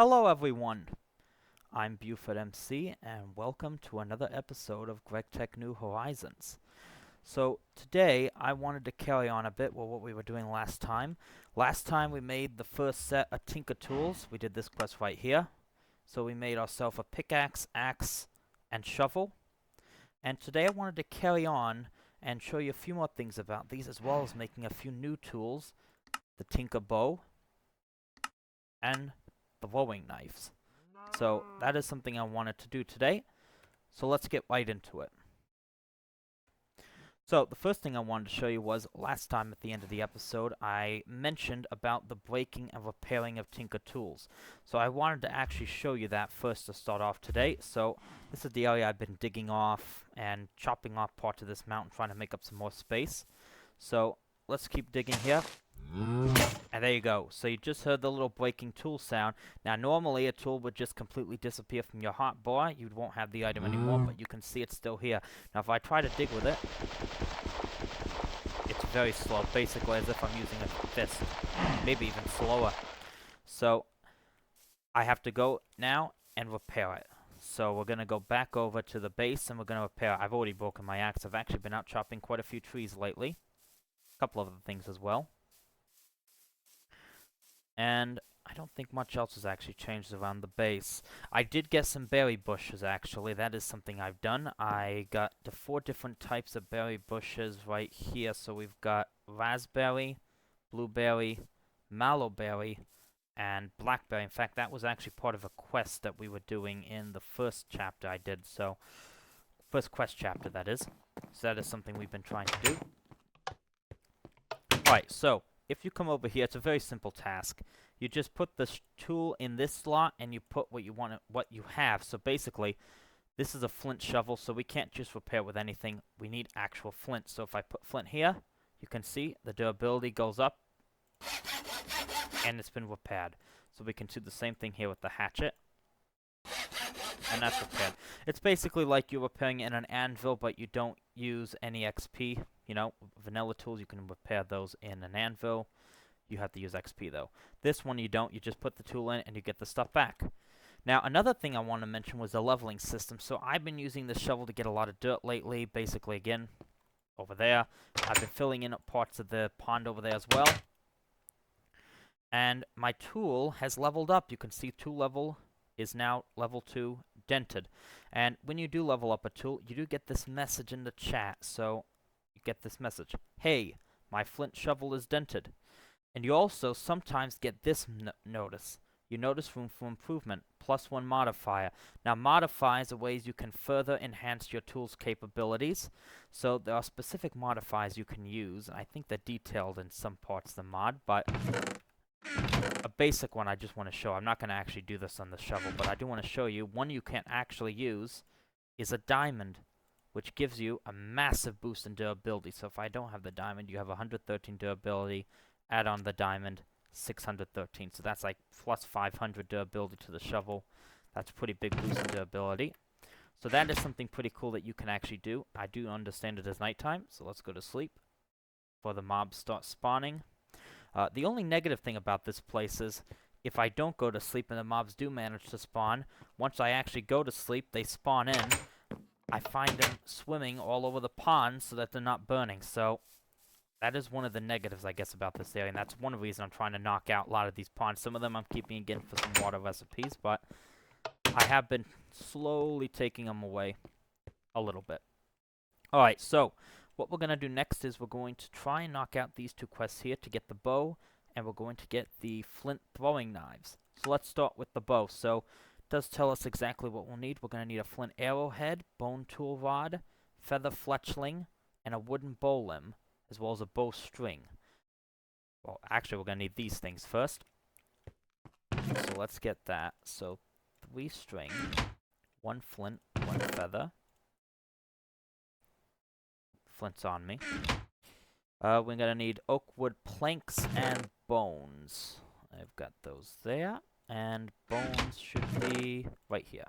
Hello everyone, I'm Buford MC and welcome to another episode of GregTech New Horizons. So today I wanted to carry on a bit with what we were doing last time. Last time we made the first set of Tinker tools. We did this quest right here. So we made ourselves a pickaxe, axe, and shovel. And today I wanted to carry on and show you a few more things about these, as well as making a few new tools, the Tinker bow and the throwing knives. So that is something I wanted to do today. So let's get right into it. So the first thing I wanted to show you was last time at the end of the episode I mentioned about the breaking and repairing of Tinker tools. So I wanted to actually show you that first to start off today. So this is the area I've been digging off and chopping off parts of this mountain, trying to make up some more space. So let's keep digging here. And there you go. So you just heard the little breaking tool sound. Now normally a tool would just completely disappear from your hotbar. You won't have the item anymore, but you can see it's still here. Now if I try to dig with it, it's very slow, basically as if I'm using a fist. Maybe even slower. So I have to go now and repair it. So we're going to go back over to the base and we're going to repair it. I've already broken my axe. I've actually been out chopping quite a few trees lately. A couple of other things as well. And I don't think much else has actually changed around the base. I did get some berry bushes, actually. That is something I've done. I got the 4 different types of berry bushes right here. So we've got raspberry, blueberry, mallowberry, and blackberry. In fact, that was actually part of a quest that we were doing in the first chapter I did. So, first quest chapter, that is. So that is something we've been trying to do. Alright, so if you come over here, it's a very simple task. You just put the tool in this slot and you put what you have. So basically, this is a flint shovel, so we can't just repair with anything. We need actual flint. So if I put flint here, you can see the durability goes up and it's been repaired. So we can do the same thing here with the hatchet. And that's repaired. It's basically like you're repairing in an anvil, but you don't use any XP. You know, vanilla tools, you can repair those in an anvil. You have to use XP, though. This one you don't. You just put the tool in and you get the stuff back. Now, another thing I want to mention was the leveling system. So I've been using this shovel to get a lot of dirt lately. Basically, again, over there. I've been filling in parts of the pond over there as well. And my tool has leveled up. You can see tool level is now level 2 dented. And when you do level up a tool, you do get this message in the chat. So you get this message. Hey, my flint shovel is dented. And you also sometimes get this notice. You notice room for improvement, +1 modifier. Now modifiers are ways you can further enhance your tool's capabilities. So there are specific modifiers you can use. I think they're detailed in some parts of the mod, but a basic one I just want to show. I'm not going to actually do this on the shovel, but I do want to show you. One you can't actually use is a diamond, which gives you a massive boost in durability. So if I don't have the diamond, you have 113 durability. Add on the diamond, 613. So that's like plus 500 durability to the shovel. That's a pretty big boost in durability. So that is something pretty cool that you can actually do. I do understand it is nighttime, so let's go to sleep before the mobs start spawning. The only negative thing about this place is if I don't go to sleep and the mobs do manage to spawn, once I actually go to sleep, they spawn in. I find them swimming all over the pond so that they're not burning. So that is one of the negatives, I guess, about this area, and that's one reason I'm trying to knock out a lot of these ponds. Some of them I'm keeping again for some water recipes, but I have been slowly taking them away a little bit. Alright, so what we're going to do next is we're going to try and knock out these 2 quests here to get the bow, and we're going to get the flint throwing knives. So let's start with the bow. So it does tell us exactly what we'll need. We're going to need a flint arrowhead, bone tool rod, feather fletchling, and a wooden bow limb, as well as a bowstring. Well, actually, we're going to need these things first. So let's get that. So 3 string, 1 flint, 1 feather. Flint's on me. We're going to need oak wood planks and bones. I've got those there. And bones should be right here.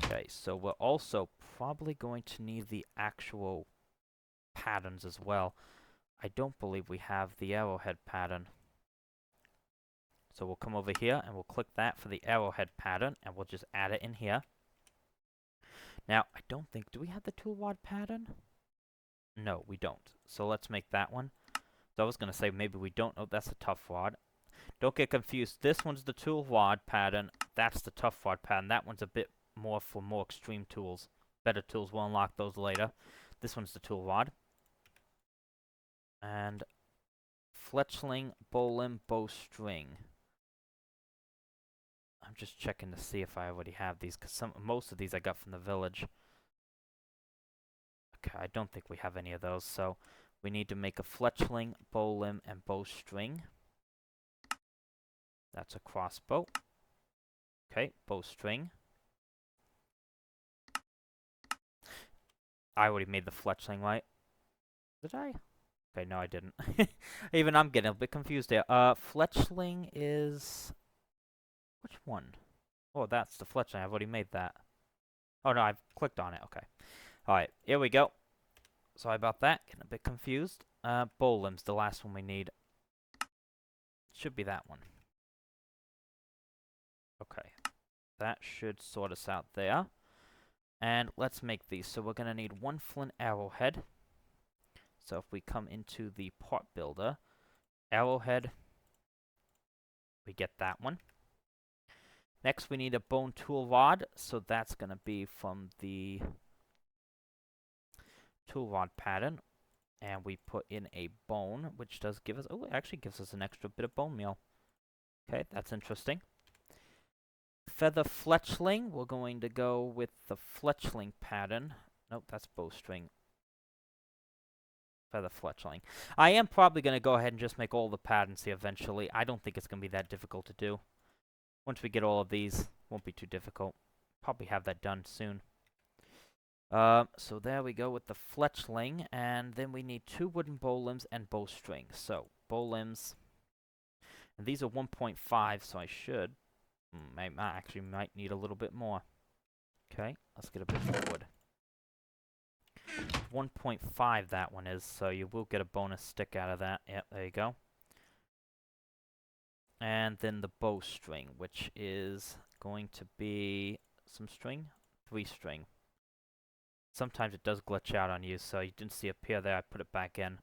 Okay, so we're also probably going to need the actual patterns as well. I don't believe we have the arrowhead pattern. So we'll come over here and we'll click that for the arrowhead pattern, and we'll just add it in here. Now, I don't think, do we have the tool rod pattern? No, we don't. So let's make that one. So I was going to say maybe we don't. Oh, that's a tough rod. Don't get confused. This one's the tool rod pattern. That's the tough rod pattern. That one's a bit more for more extreme tools. Better tools, we'll unlock those later. This one's the tool rod. And fletchling, bowline, bowstring. I'm just checking to see if I already have these, because most of these I got from the village. Okay, I don't think we have any of those, so we need to make a fletchling, bowline, and bowstring. That's a crossbow. Okay, bowstring. I already made the fletchling, right? Did I? Okay, no, I didn't. Even I'm getting a bit confused here. Fletchling is... Which one? Oh, that's the fletchling. I've already made that. Oh, no, I've clicked on it. Okay. Alright, here we go. Sorry about that. Getting a bit confused. Bowline's the last one we need. Should be that one. Okay. That should sort us out there. And let's make these. So we're going to need one flint arrowhead. So if we come into the part builder, arrowhead, we get that one. Next we need a bone tool rod. So that's going to be from the tool rod pattern. And we put in a bone, which does give us, oh, it actually gives us an extra bit of bone meal. Okay, that's interesting. Feather fletchling, we're going to go with the fletchling pattern. Nope, that's bowstring. Feather fletchling. I am probably going to go ahead and just make all the patterns here eventually. I don't think it's going to be that difficult to do. Once we get all of these, won't be too difficult. Probably have that done soon. So there we go with the fletchling, and then we need 2 wooden bow limbs and bowstring. So, bow limbs, and these are 1.5, so I should, I actually might need a little bit more. Okay, let's get a bit more wood. 1.5 that one is, so you will get a bonus stick out of that. Yep, there you go. And then the bowstring, which is going to be some string, 3 string. Sometimes it does glitch out on you, so you didn't see it appear there. I put it back in.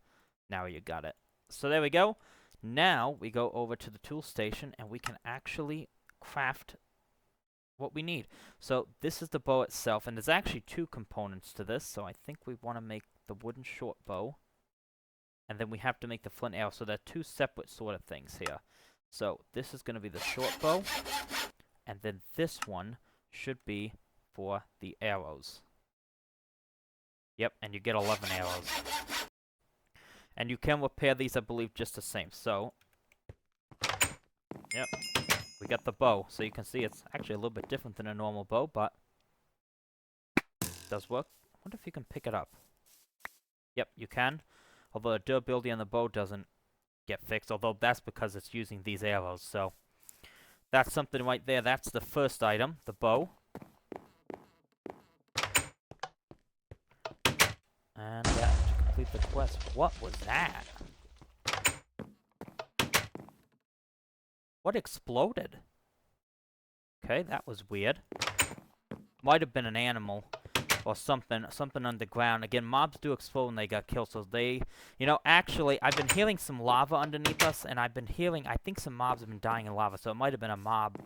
Now you got it. So there we go. Now we go over to the tool station, and we can actually craft what we need. So this is the bow itself, and there's actually 2 components to this. So I think we want to make the wooden short bow, and then we have to make the flint arrow. So they're 2 separate sort of things here. So this is going to be the short bow, and then this one should be for the arrows. Yep, and you get 11 arrows. And you can repair these, I believe, just the same. So, yep, we got the bow. So you can see it's actually a little bit different than a normal bow, but it does work. I wonder if you can pick it up. Yep, you can. Although the durability on the bow doesn't get fixed, although that's because it's using these arrows. So, that's something right there. That's the first item, the bow. And to complete the quest. What was that? What exploded? Okay, that was weird. Might have been an animal or something underground. Again, mobs do explode when they got killed, so they, you know, actually, I've been hearing some lava underneath us, and I've been hearing, I think some mobs have been dying in lava, so it might have been a mob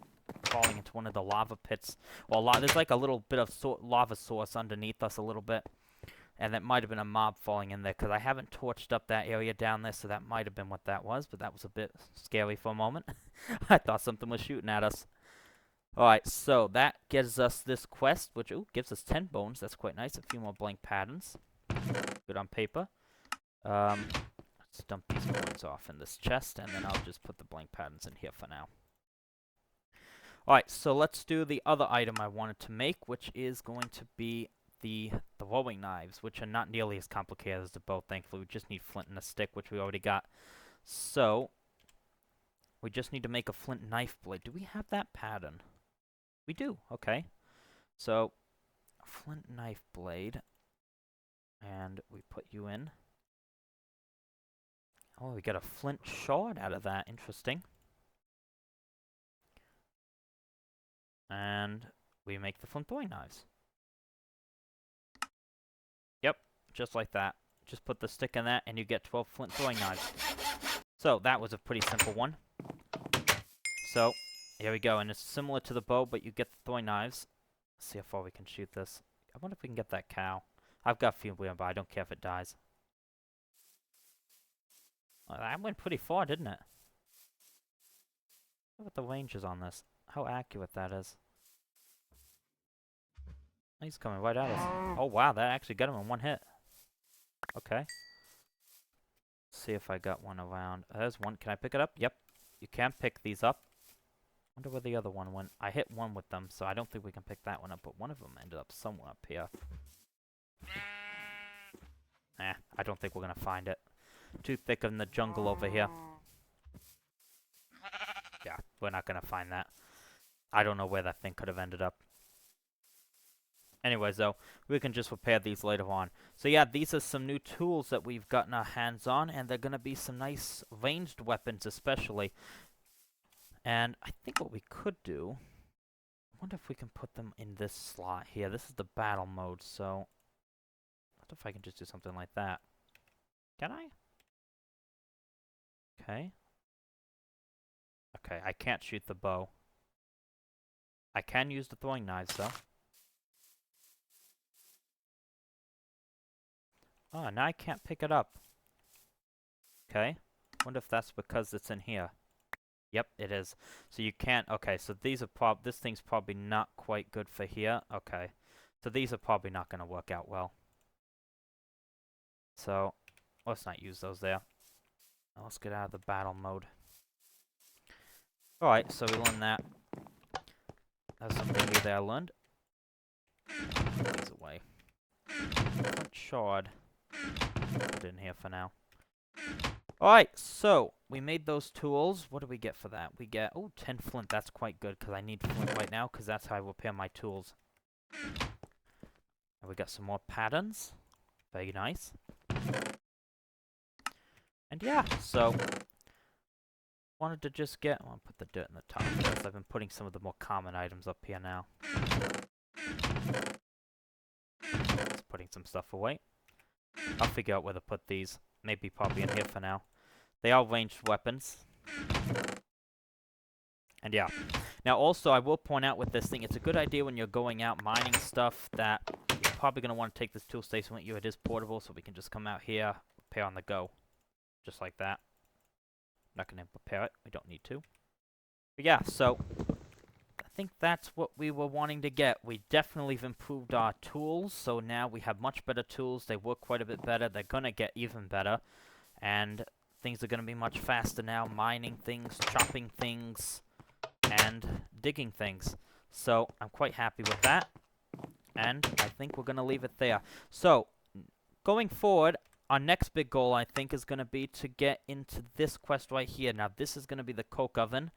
falling into one of the lava pits. Well, there's like a little bit of lava source underneath us a little bit. And that might have been a mob falling in there, because I haven't torched up that area down there, so that might have been what that was, but that was a bit scary for a moment. I thought something was shooting at us. Alright, so that gives us this quest, which gives us 10 bones. That's quite nice. A few more blank patterns. Good on paper. Let's dump these bones off in this chest, and then I'll just put the blank patterns in here for now. Alright, so let's do the other item I wanted to make, which is going to be the throwing knives, which are not nearly as complicated as the bow, thankfully. We just need flint and a stick, which we already got. So, we just need to make a flint knife blade. Do we have that pattern? We do, okay. So, flint knife blade, and we put you in. Oh, we got a flint shard out of that, interesting. and we make the flint throwing knives. Yep, just like that. Just put the stick in that, and you get 12 flint throwing knives. So, that was a pretty simple one. So, here we go, and it's similar to the bow, but you get the throwing knives. Let's see how far we can shoot this. I wonder if we can get that cow. I've got few, but I don't care if it dies. Well, that went pretty far, didn't it? Look at the ranges on this. How accurate that is. He's coming right at us. Oh, wow, that actually got him in one hit. Okay. Let's see if I got one around. There's one. Can I pick it up? Yep. You can pick these up. Wonder where the other one went. I hit one with them, so I don't think we can pick that one up, but one of them ended up somewhere up here. I don't think we're gonna find it. Too thick in the jungle over here. Yeah, we're not gonna find that. I don't know where that thing could have ended up. Anyways, though, we can just repair these later on. So yeah, these are some new tools that we've gotten our hands on, and they're gonna be some nice ranged weapons especially. And I think what we could do, I wonder if we can put them in this slot here. This is the battle mode, so I wonder if I can just do something like that. Can I? Okay. Okay, I can't shoot the bow. I can use the throwing knives, though. Oh, now I can't pick it up. Okay. Wonder if that's because it's in here. Yep, it is. So you can't... Okay, so these are this thing's probably not quite good for here. Okay. So these are probably not going to work out well. So, let's not use those there. Now let's get out of the battle mode. Alright, so we learned that. That's something new that I learned. Put these away. Shard. Put it in here for now. Alright, so we made those tools. What do we get for that? We get, 10 flint. That's quite good, because I need flint right now, because that's how I repair my tools. And we got some more patterns. Very nice. And yeah, so wanted to just get... I'll put the dirt in the top, because I've been putting some of the more common items up here now. Just putting some stuff away. I'll figure out where to put these. Maybe probably in here for now. They are ranged weapons. And yeah. Now also, I will point out with this thing, it's a good idea when you're going out mining stuff that you're probably going to want to take this tool station with you. It is portable, so we can just come out here, repair on the go. Just like that. I'm not going to repair it. We don't need to. But yeah, so I think that's what we were wanting to get. We definitely have improved our tools, so now we have much better tools. They work quite a bit better. They're going to get even better. And things are going to be much faster now. Mining things, chopping things, and digging things. So I'm quite happy with that. And I think we're going to leave it there. So going forward, our next big goal, I think, is going to be to get into this quest right here. Now, this is going to be the coke oven.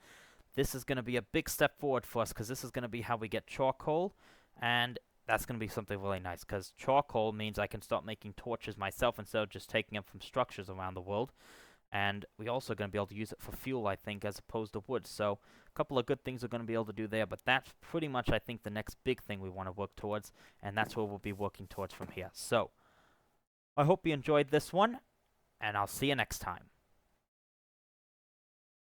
This is going to be a big step forward for us, because this is going to be how we get charcoal. And that's going to be something really nice, because charcoal means I can start making torches myself instead of just taking them from structures around the world. And we're also going to be able to use it for fuel, I think, as opposed to wood. So a couple of good things we're going to be able to do there. But that's pretty much, I think, the next big thing we want to work towards. And that's where we'll be working towards from here. So I hope you enjoyed this one, and I'll see you next time.